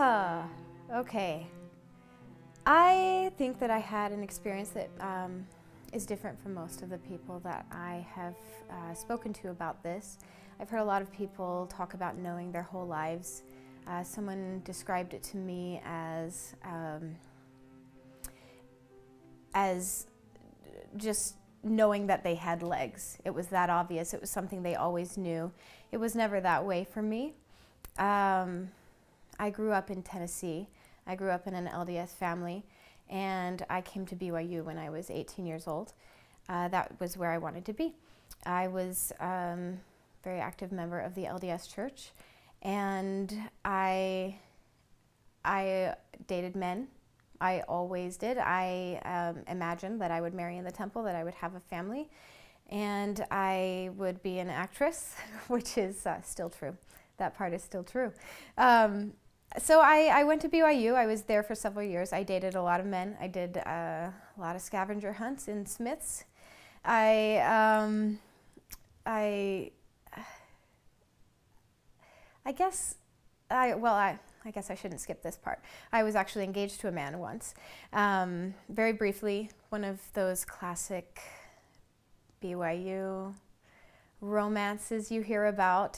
Okay. I think that I had an experience that is different from most of the people that I have spoken to about this. I've heard a lot of people talk about knowing their whole lives. Someone described it to me as just knowing that they had legs. It was that obvious. It was something they always knew. It was never that way for me. I grew up in Tennessee. I grew up in an LDS family, and I came to BYU when I was 18 years old. That was where I wanted to be. I was a very active member of the LDS church, and I dated men. I always did. I imagined that I would marry in the temple, that I would have a family, and I would be an actress, which is still true. That part is still true. So I went to BYU. I was there for several years. I dated a lot of men. I did a lot of scavenger hunts in Smiths. I guess I shouldn't skip this part. I was actually engaged to a man once. Very briefly, one of those classic BYU romances you hear about.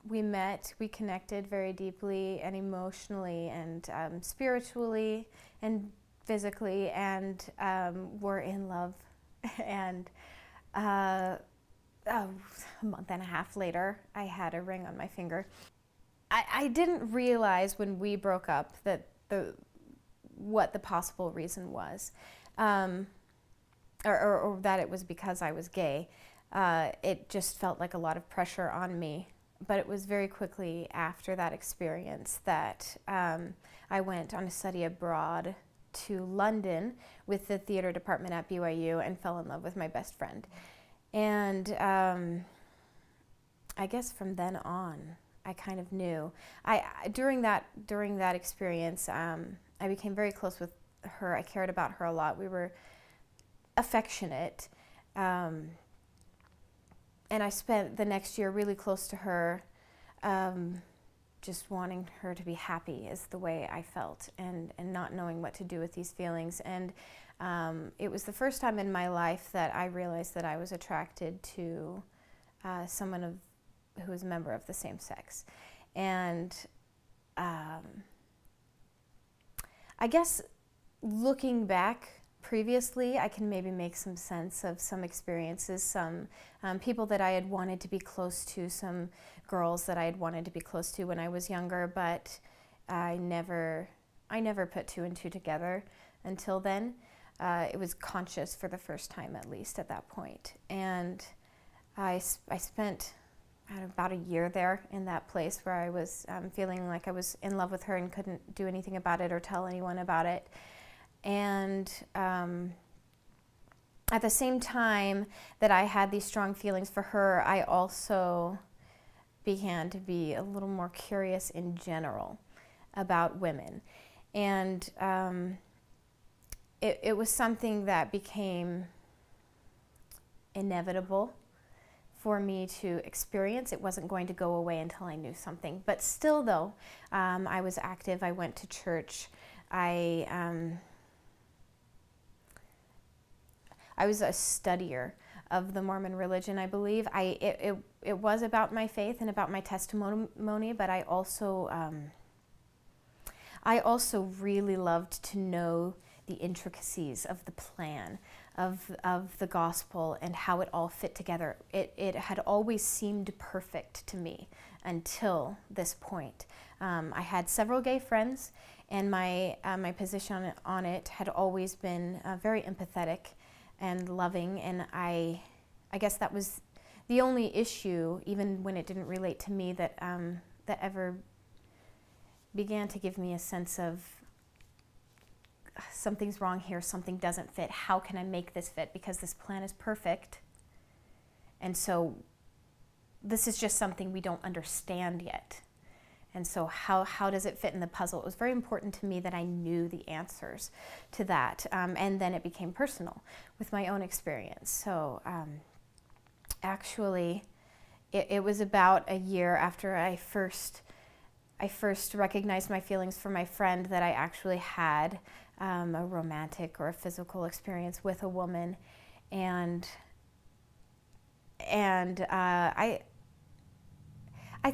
We met, we connected very deeply and emotionally and spiritually and physically, and were in love. And a month and a half later, I had a ring on my finger. I didn't realize when we broke up that what the possible reason was, or that it was because I was gay. It just felt like a lot of pressure on me. But it was very quickly after that experience that I went on a study abroad to London with the theater department at BYU and fell in love with my best friend. And I guess from then on, I kind of knew. During that experience, I became very close with her. I cared about her a lot. We were affectionate. And I spent the next year really close to her, just wanting her to be happy is the way I felt, and not knowing what to do with these feelings. And it was the first time in my life that I realized that I was attracted to someone who was a member of the same sex. And I guess looking back, previously, I can maybe make some sense of some experiences, some people that I had wanted to be close to, some girls that I had wanted to be close to when I was younger, but I never put two and two together until then. It was conscious for the first time, at least at that point. And I spent about a year there in that place where I was feeling like I was in love with her and couldn't do anything about it or tell anyone about it. And at the same time that I had these strong feelings for her, I also began to be a little more curious in general about women. And it was something that became inevitable for me to experience. It wasn't going to go away until I knew something. But still, though, I was active. I went to church. I was a studier of the Mormon religion, I believe. It was about my faith and about my testimony, but I also really loved to know the intricacies of the plan of the gospel and how it all fit together. It had always seemed perfect to me until this point. I had several gay friends, and my position on it had always been very empathetic and loving, and I guess that was the only issue, even when it didn't relate to me, that ever began to give me a sense of something's wrong here, something doesn't fit. How can I make this fit? Because this plan is perfect, and so this is just something we don't understand yet. And so how does it fit in the puzzle? It was very important to me that I knew the answers to that. And then it became personal with my own experience. So actually, it was about a year after I first I first recognized my feelings for my friend that I actually had a romantic or a physical experience with a woman, and I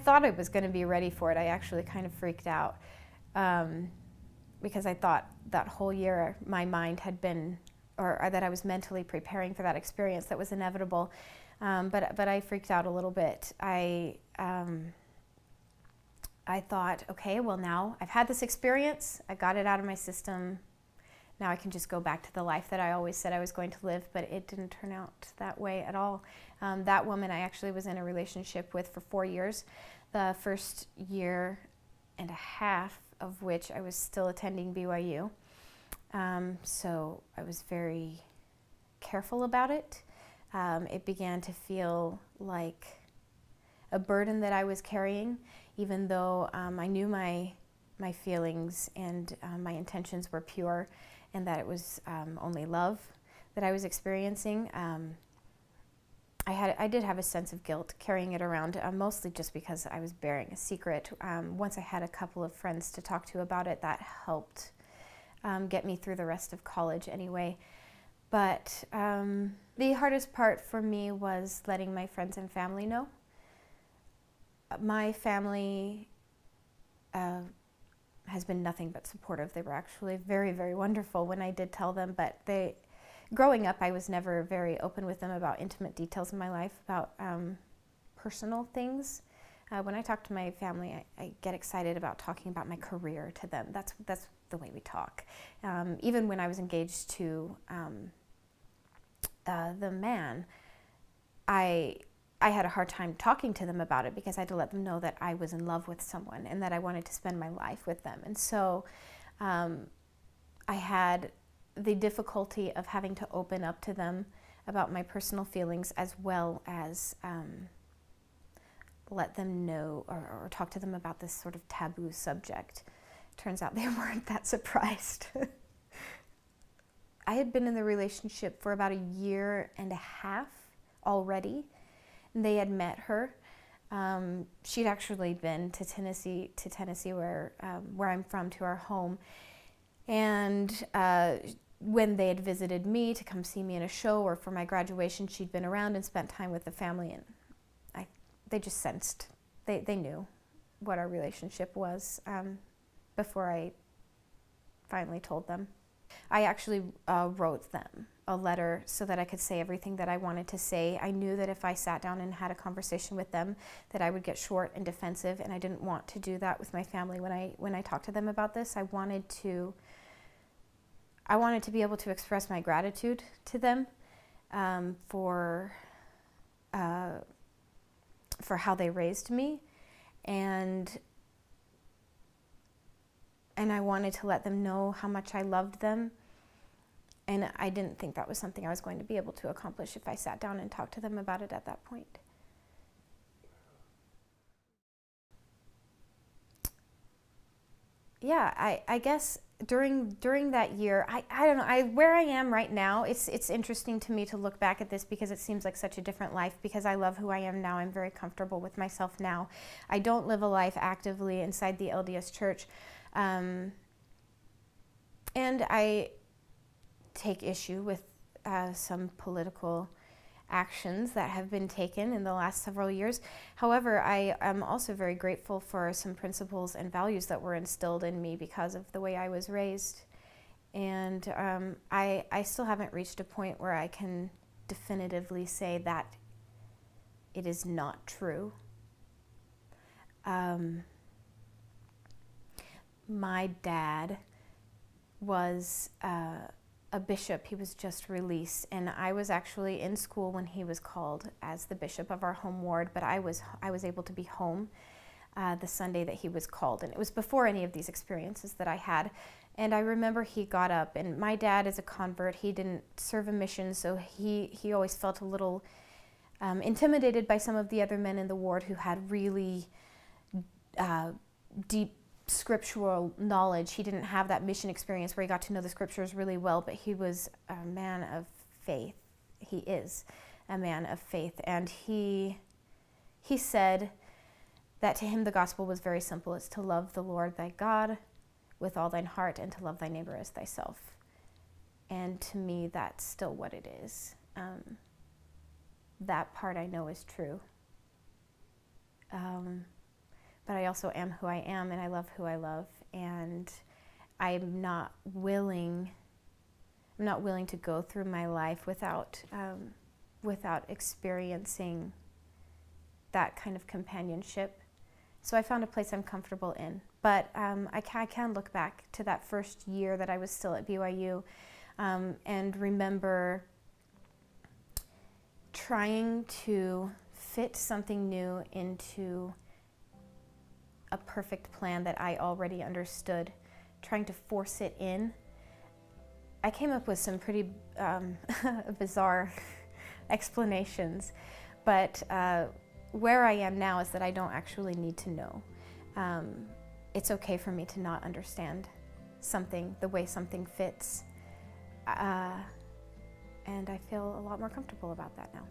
thought I was going to be ready for it. I actually kind of freaked out because I thought that whole year my mind had been, or that I was mentally preparing for that experience that was inevitable. But I freaked out a little bit. I thought, okay, well now I've had this experience. I got it out of my system. Now I can just go back to the life that I always said I was going to live, but it didn't turn out that way at all. That woman I actually was in a relationship with for 4 years, the first year and a half of which I was still attending BYU. So I was very careful about it. It began to feel like a burden that I was carrying, even though I knew my feelings and my intentions were pure, and that it was only love that I was experiencing. I did have a sense of guilt carrying it around, mostly just because I was bearing a secret. Once I had a couple of friends to talk to about it, that helped get me through the rest of college anyway. But the hardest part for me was letting my friends and family know. My family has been nothing but supportive. They were actually very, very wonderful when I did tell them, but growing up, I was never very open with them about intimate details in my life, about personal things. When I talk to my family, I get excited about talking about my career to them. That's the way we talk. Even when I was engaged to the man, I had a hard time talking to them about it because I had to let them know that I was in love with someone and that I wanted to spend my life with them. And so I had the difficulty of having to open up to them about my personal feelings, as well as let them know or talk to them about this sort of taboo subject. Turns out they weren't that surprised. I had been in the relationship for about 1.5 years already. They had met her. She'd actually been to Tennessee, where I'm from, to our home. And when they had visited me to come see me in a show or for my graduation, she'd been around and spent time with the family, and they just sensed, they knew what our relationship was before I finally told them. I actually wrote them a letter so that I could say everything that I wanted to say. I knew that if I sat down and had a conversation with them, that I would get short and defensive, and I didn't want to do that with my family when I talked to them about this. I wanted to be able to express my gratitude to them for how they raised me, and I wanted to let them know how much I loved them. And I didn't think that was something I was going to be able to accomplish if I sat down and talked to them about it at that point. Yeah, I guess during that year, I don't know, where I am right now, it's interesting to me to look back at this because it seems like such a different life, because I love who I am now. I'm very comfortable with myself now. I don't live a life actively inside the LDS Church. And I take issue with some political actions that have been taken in the last several years. However, I am also very grateful for some principles and values that were instilled in me because of the way I was raised. And I still haven't reached a point where I can definitively say that it is not true. My dad was a bishop. He was just released, and I was actually in school when he was called as the bishop of our home ward, but I was able to be home the Sunday that he was called, and it was before any of these experiences that I had. And I remember he got up, and my dad is a convert. He didn't serve a mission, so he always felt a little intimidated by some of the other men in the ward who had really deep scriptural knowledge. He didn't have that mission experience where he got to know the scriptures really well, but he was a man of faith. He is a man of faith, and he said that to him the gospel was very simple. It's to love the Lord thy God with all thine heart and to love thy neighbor as thyself. And to me, that's still what it is. That part I know is true. But I also am who I am, and I love who I love, and I'm not willing to go through my life without experiencing that kind of companionship. So I found a place I'm comfortable in. But I can look back to that first year that I was still at BYU and remember trying to fit something new into a perfect plan that I already understood, trying to force it in. I came up with some pretty bizarre explanations, but where I am now is that I don't actually need to know. It's okay for me to not understand something, the way something fits, and I feel a lot more comfortable about that now.